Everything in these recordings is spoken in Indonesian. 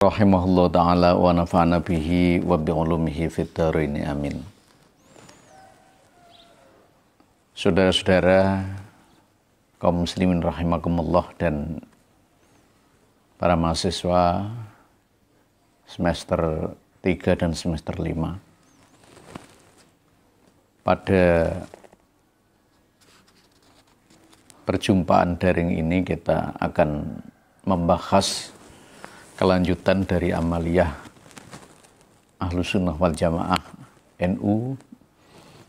rahimahullah ta'ala wa nafa'ana bihi wa bi'ulumihi fid dharain amin. Saudara-saudara kaum muslimin rahimakumullah dan para mahasiswa semester 3 dan semester 5. Pada perjumpaan daring ini kita akan membahas kelanjutan dari amaliyah Ahlussunnah wal Jamaah NU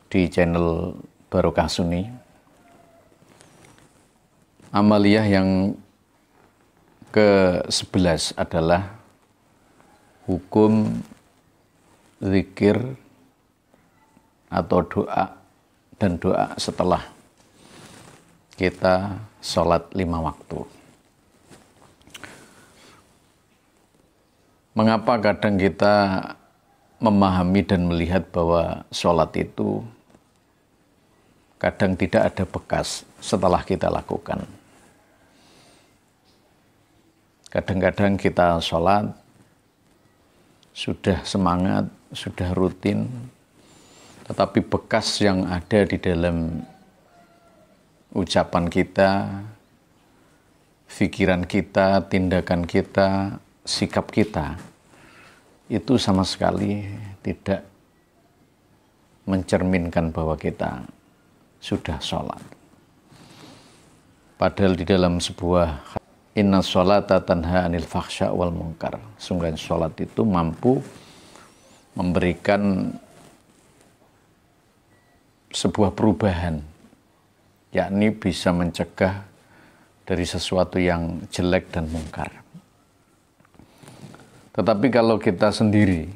di channel Barokah Sunni. Amaliyah yang ke-11 adalah hukum zikir atau doa dan doa setelah kita sholat 5 waktu. Mengapa kadang kita memahami dan melihat bahwa sholat itu kadang tidak ada bekas setelah kita lakukan. Kadang-kadang kita sholat, sudah semangat, sudah rutin, tetapi bekas yang ada di dalam ucapan kita, pikiran kita, tindakan kita, sikap kita, itu sama sekali tidak mencerminkan bahwa kita sudah sholat. Padahal di dalam sebuah inna sholata tanha anil fakhsya wal munkar, sungguh sholat itu mampu memberikan sebuah perubahan, yakni bisa mencegah dari sesuatu yang jelek dan mungkar. Tetapi kalau kita sendiri,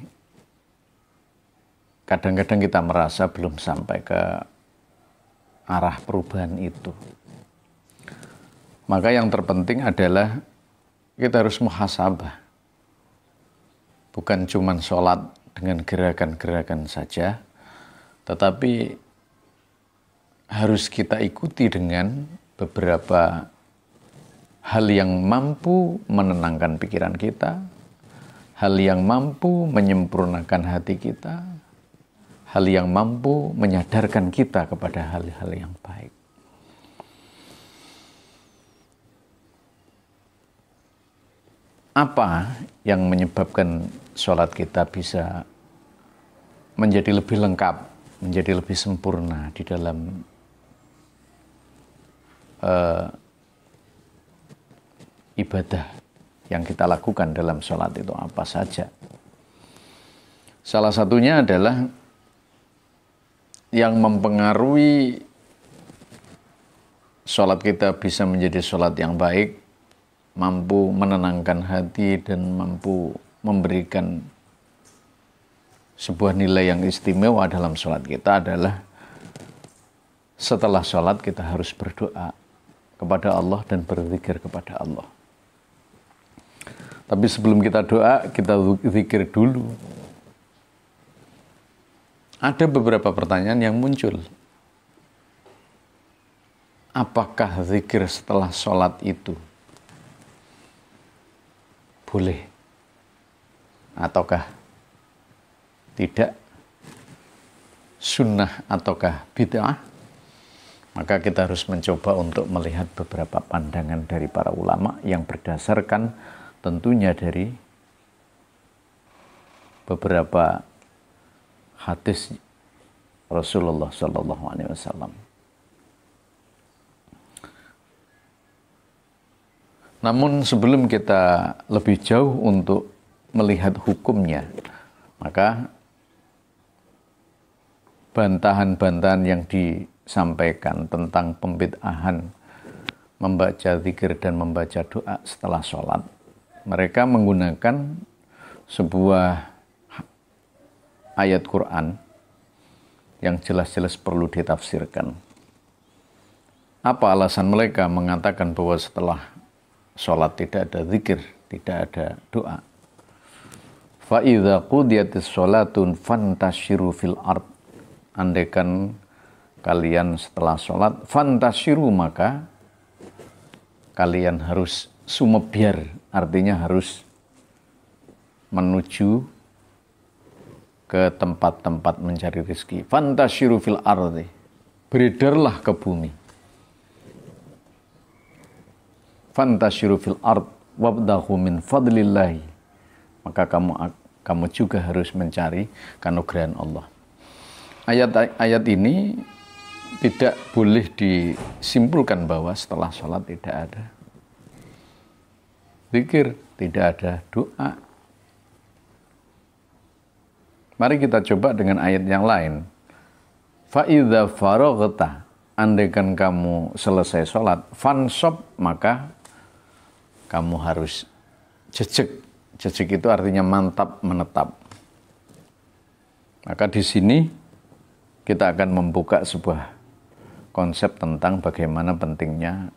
kadang-kadang kita merasa belum sampai ke arah perubahan itu. Maka yang terpenting adalah kita harus muhasabah. Bukan cuma sholat dengan gerakan-gerakan saja, tetapi harus kita ikuti dengan beberapa hal yang mampu menenangkan pikiran kita, hal yang mampu menyempurnakan hati kita, hal yang mampu menyadarkan kita kepada hal-hal yang baik. Apa yang menyebabkan sholat kita bisa menjadi lebih lengkap, menjadi lebih sempurna di dalam ibadah yang kita lakukan dalam sholat itu apa saja? Salah satunya adalah yang mempengaruhi sholat kita bisa menjadi sholat yang baik, mampu menenangkan hati dan mampu memberikan sebuah nilai yang istimewa dalam sholat kita adalah setelah sholat kita harus berdoa kepada Allah dan berzikir kepada Allah. Tapi sebelum kita doa, kita zikir dulu. Ada beberapa pertanyaan yang muncul. Apakah zikir setelah sholat itu boleh ataukah tidak? Sunnah ataukah bid'ah? Maka kita harus mencoba untuk melihat beberapa pandangan dari para ulama yang berdasarkan tentunya dari beberapa hadis Rasulullah SAW. Namun sebelum kita lebih jauh untuk melihat hukumnya, maka bantahan-bantahan yang disampaikan tentang pembid'ahan membaca zikir dan membaca doa setelah sholat, mereka menggunakan sebuah ayat Quran yang jelas-jelas perlu ditafsirkan. Apa alasan mereka mengatakan bahwa setelah sholat tidak ada zikir, tidak ada doa? Fa idza qudiyatis sholatun fantashiru fil ard. Andaikan kalian setelah sholat fantashiru, maka kalian harus sumebyar, artinya harus menuju ke tempat-tempat mencari rezeki. Fantashiru fil ardi, beredarlah ke bumi. Fantashiru fil ard wabdahu min fadlillahi, maka kamu juga harus mencari kanugrahan Allah. Ayat ini tidak boleh disimpulkan bahwa setelah sholat tidak ada zikir, tidak ada doa. Mari kita coba dengan ayat yang lain. Fa'idha faraghta, andaikan kamu selesai sholat, fansob, maka kamu harus jejek. Jejek itu artinya mantap, menetap. Maka di sini kita akan membuka sebuah konsep tentang bagaimana pentingnya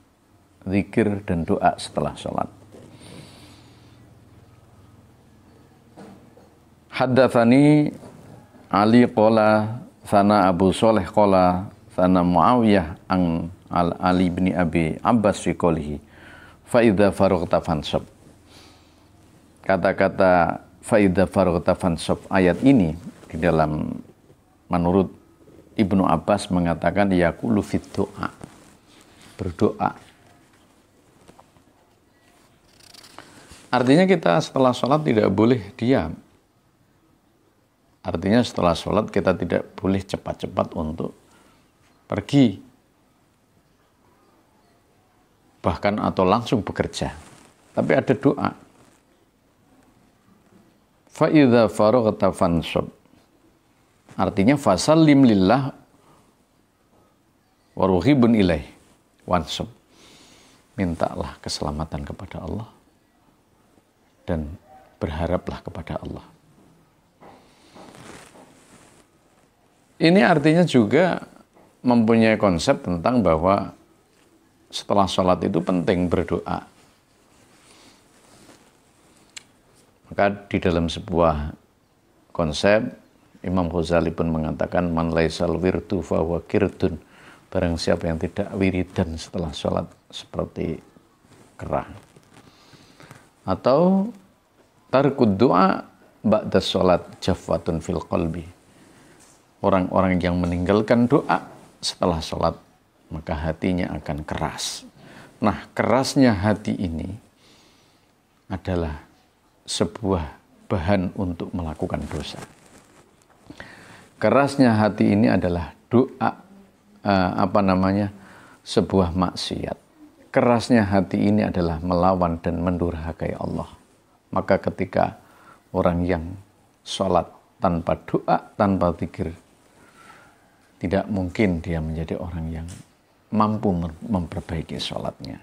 zikir dan doa setelah sholat. Haddatsani Ali qala sana Abu Shalih qala sana Muawiyah an Ali bin Abi Abbas fi qoulihi fa idza faraghta fansab. Kata-kata fa idza faraghta fansab ayat ini di dalam menurut Ibnu Abbas mengatakan yaqulu fit doa, berdoa. Artinya kita setelah sholat tidak boleh diam. Artinya setelah sholat kita tidak boleh cepat-cepat untuk pergi. Bahkan atau langsung bekerja. Tapi ada doa. Fa'idha faraghta fansab. Artinya fasallim lillah warughibun ilaih wansab. Mintalah keselamatan kepada Allah dan berharaplah kepada Allah. Ini artinya juga mempunyai konsep tentang bahwa setelah sholat itu penting berdoa. Maka di dalam sebuah konsep, Imam Ghazali pun mengatakan, man laisal wirdu fahuwa kirdun. Barang siapa yang tidak wiridan setelah sholat seperti kera. Atau tarkud doa ba'da sholat jafwatun fil qalbi. Orang-orang yang meninggalkan doa setelah sholat, maka hatinya akan keras. Nah, kerasnya hati ini adalah sebuah bahan untuk melakukan dosa. Kerasnya hati ini adalah doa, sebuah maksiat. Kerasnya hati ini adalah melawan dan mendurhakai Allah. Maka ketika orang yang sholat tanpa doa, tanpa zikir, tidak mungkin dia menjadi orang yang mampu memperbaiki sholatnya.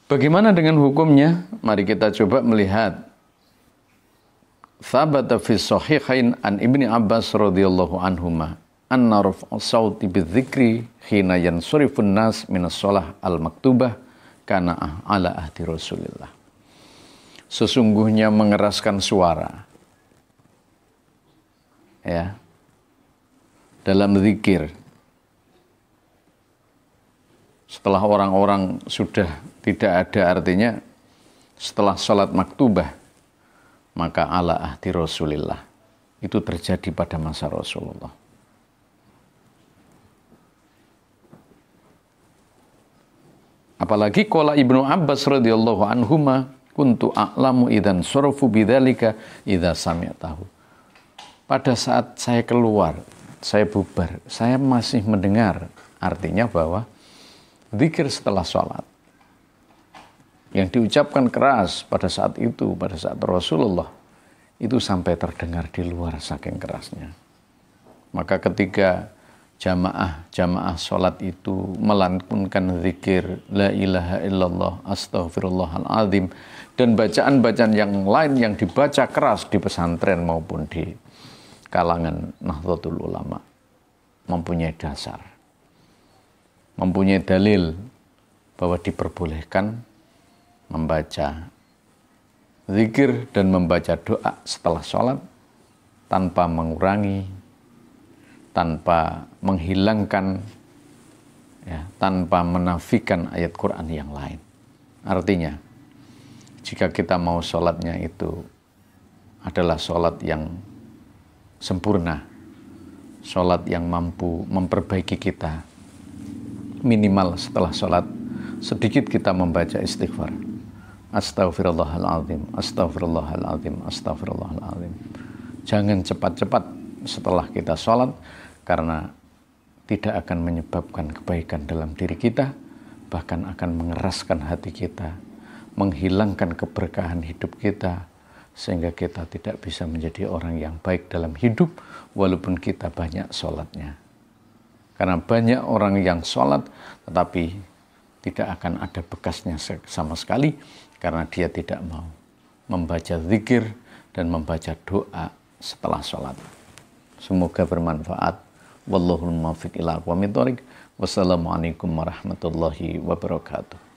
Bagaimana dengan hukumnya? Mari kita coba melihat. Thabata fi sahihain an Ibni Abbas radhiyallahu anhuma anna raf'a sauti bidzikri hina yansurifun nas minas shalah al-maktubah kana ala ahdi Rasulillah. Sesungguhnya mengeraskan suara dalam zikir setelah orang-orang sudah tidak ada, artinya setelah sholat maktubah, maka ala ahdi Rasulillah, itu terjadi pada masa Rasulullah. Apalagi qala Ibnu Abbas radhiyallahu anhuma kuntu a'lamu idzan sarafu bidzalika idza sami'tahu. Pada saat saya keluar, saya bubar, saya masih mendengar. Artinya bahwa zikir setelah sholat yang diucapkan keras pada saat itu, pada saat Rasulullah, itu sampai terdengar di luar saking kerasnya. Maka ketika jamaah sholat itu melantunkan zikir la ilaha illallah astaghfirullahaladzim dan bacaan-bacaan yang lain yang dibaca keras di pesantren maupun di kalangan Nahdlatul Ulama, mempunyai dasar, mempunyai dalil bahwa diperbolehkan membaca zikir dan membaca doa setelah sholat tanpa mengurangi, tanpa menghilangkan, tanpa menafikan ayat Quran yang lain. Artinya, jika kita mau sholatnya itu adalah sholat yang sempurna, sholat yang mampu memperbaiki kita, minimal setelah sholat sedikit kita membaca istighfar. Astaghfirullahaladzim, astaghfirullahaladzim, astaghfirullahaladzim. Jangan cepat-cepat setelah kita sholat, karena tidak akan menyebabkan kebaikan dalam diri kita, bahkan akan mengeraskan hati kita, menghilangkan keberkahan hidup kita, sehingga kita tidak bisa menjadi orang yang baik dalam hidup, walaupun kita banyak sholatnya. Karena banyak orang yang sholat, tetapi tidak akan ada bekasnya sama sekali, karena dia tidak mau membaca zikir dan membaca doa setelah sholat. Semoga bermanfaat. Wallahul muwaffiq ila aqwamit thoriq. Wassalamualaikum warahmatullahi wabarakatuh.